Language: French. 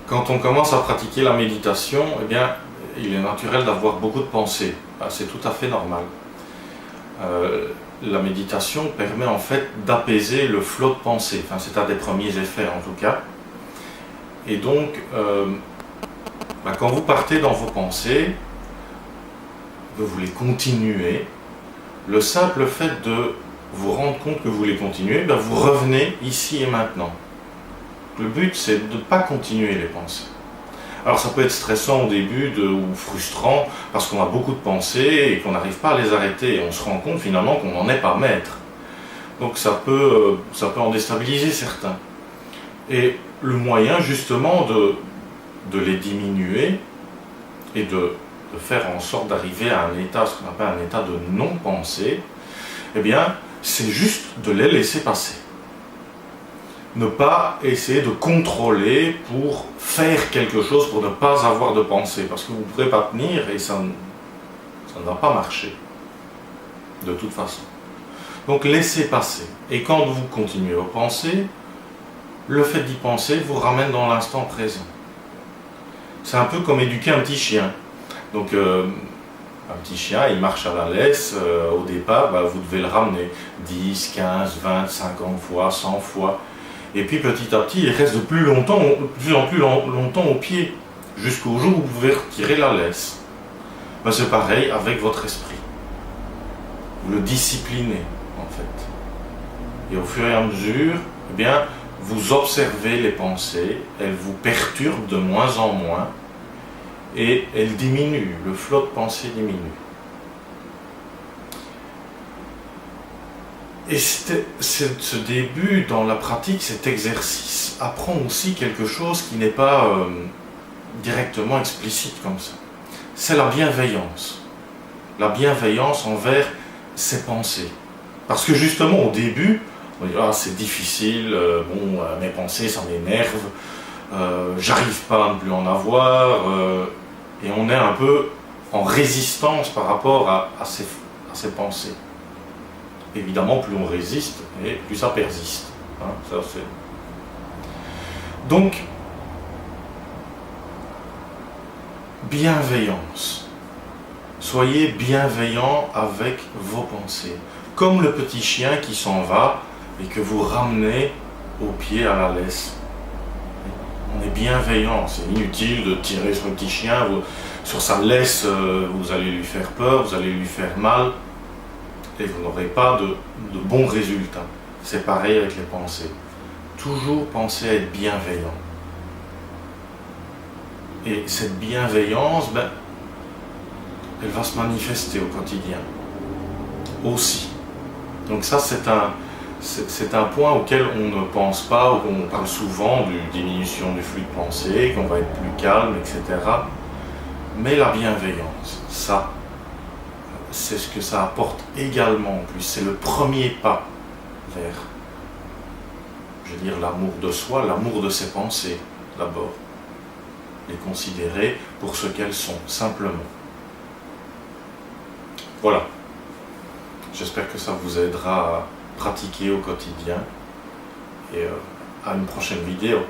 Quand on commence à pratiquer la méditation, eh bien, il est naturel d'avoir beaucoup de pensées. C'est tout à fait normal. La méditation permet en fait d'apaiser le flot de pensées. Enfin, c'est un des premiers effets en tout cas. Et donc, quand vous partez dans vos pensées, que vous les continuez, le simple fait de vous rendre compte que vous les continuez, vous revenez ici et maintenant. Le but, c'est de ne pas continuer les pensées. Alors ça peut être stressant au début ou frustrant parce qu'on a beaucoup de pensées et qu'on n'arrive pas à les arrêter et on se rend compte finalement qu'on n'en est pas maître. Donc ça peut en déstabiliser certains. Et le moyen justement de les diminuer et de faire en sorte d'arriver à un état, ce qu'on appelle un état de non-pensée, eh bien c'est juste de les laisser passer. Ne pas essayer de contrôler pour faire quelque chose, pour ne pas avoir de pensée, parce que vous ne pourrez pas tenir et ça ne va pas marcher, de toute façon. Donc laissez passer. Et quand vous continuez vos pensées, le fait d'y penser vous ramène dans l'instant présent. C'est un peu comme éduquer un petit chien. Donc un petit chien, il marche à la laisse, au départ, vous devez le ramener 10, 15, 20, 50 fois, 100 fois. Et puis petit à petit, il reste de plus en plus longtemps au pied, jusqu'au jour où vous pouvez retirer la laisse. C'est pareil avec votre esprit. Vous le disciplinez, en fait. Et au fur et à mesure, eh bien, vous observez les pensées, elles vous perturbent de moins en moins, et elles diminuent, le flot de pensée diminue. Et ce début dans la pratique, cet exercice, apprend aussi quelque chose qui n'est pas directement explicite comme ça. C'est la bienveillance. La bienveillance envers ses pensées. Parce que justement au début, on dit « c'est difficile, mes pensées ça m'énerve, j'arrive pas à ne plus en avoir », et on est un peu en résistance par rapport à ces pensées. Évidemment, plus on résiste, et plus ça persiste. Donc, bienveillance. Soyez bienveillant avec vos pensées. Comme le petit chien qui s'en va et que vous ramenez au pied à la laisse. On est bienveillant, c'est inutile de tirer sur le petit chien, sur sa laisse, vous allez lui faire peur, vous allez lui faire mal. Et vous n'aurez pas de bons résultats. C'est pareil avec les pensées. Toujours penser à être bienveillant. Et cette bienveillance, elle va se manifester au quotidien. Aussi. Donc ça, c'est un point auquel on ne pense pas, où on parle souvent de diminution du flux de pensée, qu'on va être plus calme, etc. Mais la bienveillance, ça, c'est ce que ça apporte également en plus. C'est le premier pas vers, l'amour de soi, l'amour de ses pensées, d'abord. Les considérer pour ce qu'elles sont, simplement. Voilà. J'espère que ça vous aidera à pratiquer au quotidien. Et à une prochaine vidéo.